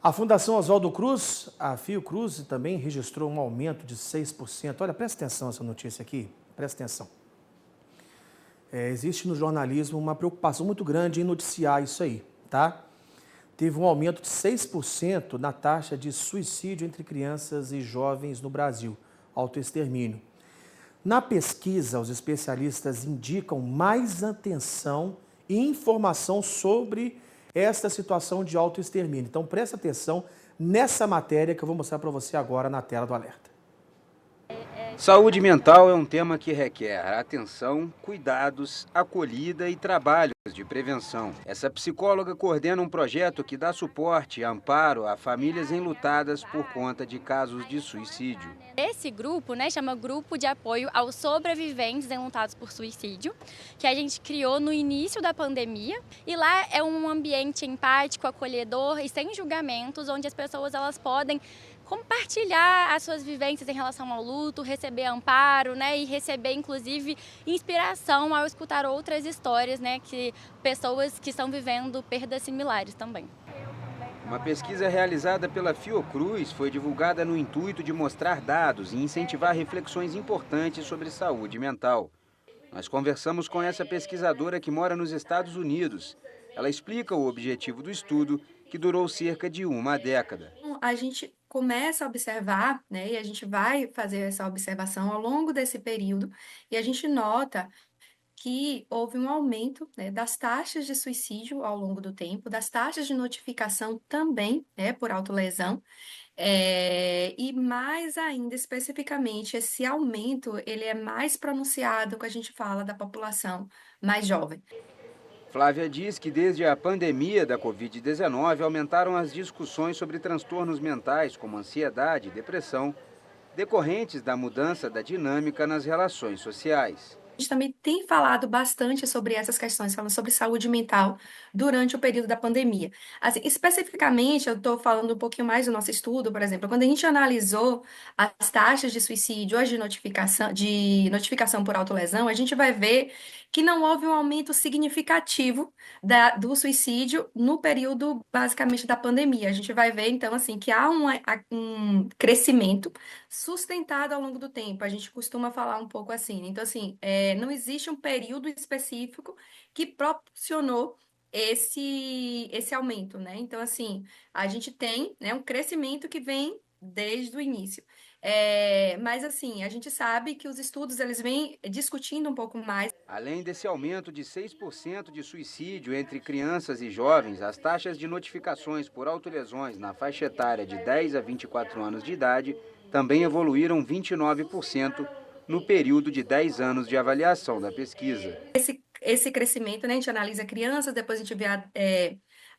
A Fundação Oswaldo Cruz, a Fiocruz, também registrou um aumento de 6%. Olha, presta atenção nessa notícia aqui, presta atenção. Existe no jornalismo uma preocupação muito grande em noticiar isso aí, tá? Teve um aumento de 6% na taxa de suicídio entre crianças e jovens no Brasil, autoextermínio. Na pesquisa, os especialistas indicam mais atenção e informação sobre esta situação de autoextermínio. Então, presta atenção nessa matéria que eu vou mostrar para você agora na tela do alerta. Saúde mental é um tema que requer atenção, cuidados, acolhida e trabalhos de prevenção. Essa psicóloga coordena um projeto que dá suporte e amparo a famílias enlutadas por conta de casos de suicídio. Esse grupo, chama Grupo de Apoio aos Sobreviventes Enlutados por Suicídio, que a gente criou no início da pandemia. E lá é um ambiente empático, acolhedor e sem julgamentos, onde as pessoas elas podem compartilhar as suas vivências em relação ao luto, receber amparo, e receber, inclusive, inspiração ao escutar outras histórias, que pessoas que estão vivendo perdas similares também. Uma pesquisa realizada pela Fiocruz foi divulgada no intuito de mostrar dados e incentivar reflexões importantes sobre saúde mental. Nós conversamos com essa pesquisadora que mora nos Estados Unidos. Ela explica o objetivo do estudo, que durou cerca de uma década. A gente começa a observar, e a gente vai fazer essa observação ao longo desse período, e a gente nota que houve um aumento, das taxas de suicídio ao longo do tempo, das taxas de notificação também, por autolesão, e mais ainda, especificamente, esse aumento, ele é mais pronunciado quando a gente fala da população mais jovem. Flávia diz que desde a pandemia da Covid-19 aumentaram as discussões sobre transtornos mentais como ansiedade e depressão, decorrentes da mudança da dinâmica nas relações sociais. A gente também tem falado bastante sobre essas questões, falando sobre saúde mental durante o período da pandemia. Assim, especificamente, eu estou falando um pouquinho mais do nosso estudo, por exemplo, quando a gente analisou as taxas de suicídio, as de notificação por autolesão, a gente vai ver que não houve um aumento significativo do suicídio no período, basicamente, da pandemia. A gente vai ver, então, assim, que há um crescimento sustentado ao longo do tempo. A gente costuma falar um pouco assim. Então, assim, não existe um período específico que proporcionou esse aumento, Então, assim, a gente tem, um crescimento que vem desde o início. Mas, assim, a gente sabe que os estudos, eles vêm discutindo um pouco mais. Além desse aumento de 6% de suicídio entre crianças e jovens, as taxas de notificações por autolesões na faixa etária de 10 a 24 anos de idade também evoluíram 29% no período de 10 anos de avaliação da pesquisa. Esse crescimento, a gente analisa crianças, depois a gente vê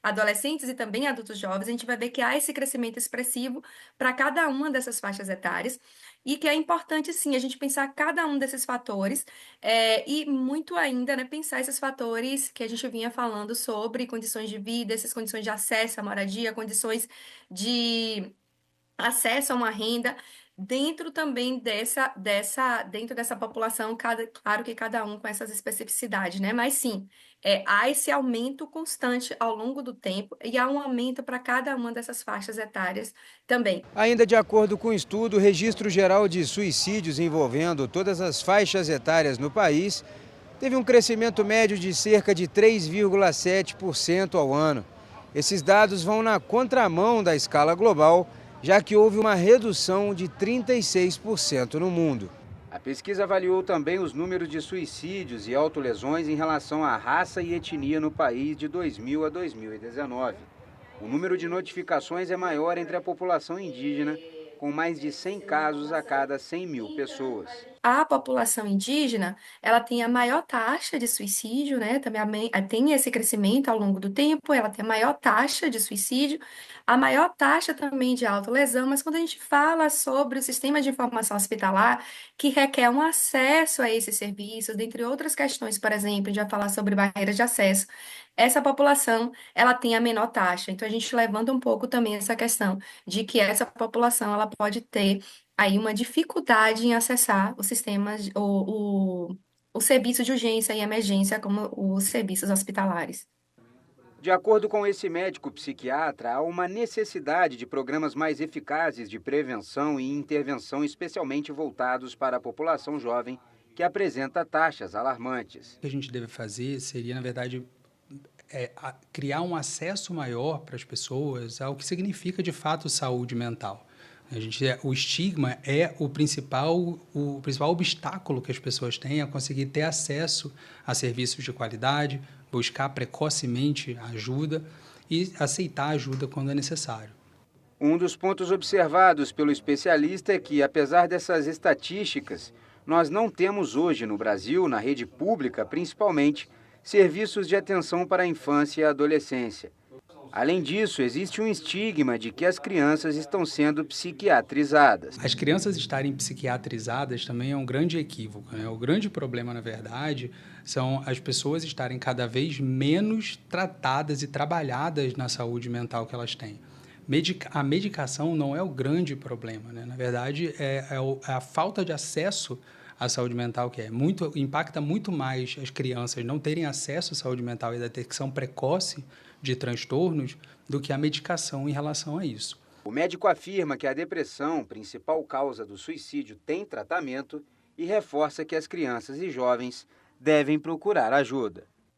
adolescentes e também adultos jovens, a gente vai ver que há esse crescimento expressivo para cada uma dessas faixas etárias e que é importante, sim, a gente pensar cada um desses fatores e muito ainda, pensar esses fatores que a gente vinha falando sobre condições de vida, essas condições de acesso à moradia, condições de acesso a uma renda, dentro também dentro dessa população, claro que cada um com essas especificidades, Mas sim, há esse aumento constante ao longo do tempo e há um aumento para cada uma dessas faixas etárias também. Ainda de acordo com o estudo, o Registro Geral de Suicídios envolvendo todas as faixas etárias no país teve um crescimento médio de cerca de 3,7% ao ano. Esses dados vão na contramão da escala global, já que houve uma redução de 36% no mundo. A pesquisa avaliou também os números de suicídios e autolesões em relação à raça e etnia no país de 2000 a 2019. O número de notificações é maior entre a população indígena, com mais de 100 casos a cada 100 mil pessoas. A população indígena, ela tem a maior taxa de suicídio, Também tem esse crescimento ao longo do tempo, ela tem a maior taxa de suicídio, a maior taxa também de autolesão, mas quando a gente fala sobre o sistema de informação hospitalar, que requer um acesso a esses serviços, dentre outras questões, por exemplo, a gente vai falar sobre barreiras de acesso, essa população, ela tem a menor taxa. Então, a gente levanta um pouco também essa questão de que essa população, ela pode ter aí uma dificuldade em acessar os sistemas, o serviço de urgência e emergência, como os serviços hospitalares. De acordo com esse médico psiquiatra, há uma necessidade de programas mais eficazes de prevenção e intervenção, especialmente voltados para a população jovem, que apresenta taxas alarmantes. O que a gente deve fazer seria, na verdade, criar um acesso maior para as pessoas ao que significa, de fato, saúde mental. O estigma é o principal obstáculo que as pessoas têm a conseguir ter acesso a serviços de qualidade, buscar precocemente ajuda e aceitar ajuda quando é necessário. Um dos pontos observados pelo especialista é que, apesar dessas estatísticas, nós não temos hoje no Brasil, na rede pública principalmente, serviços de atenção para a infância e a adolescência. Além disso, existe um estigma de que as crianças estão sendo psiquiatrizadas. As crianças estarem psiquiatrizadas também é um grande equívoco, né? O grande problema, na verdade, são as pessoas estarem cada vez menos tratadas e trabalhadas na saúde mental que elas têm. A medicação não é o grande problema, né? Na verdade, é a falta de acesso à saúde mental que impacta muito mais as crianças não terem acesso à saúde mental e da detecção precoce de transtornos do que a medicação em relação a isso. O médico afirma que a depressão, principal causa do suicídio, tem tratamento e reforça que as crianças e jovens devem procurar ajuda.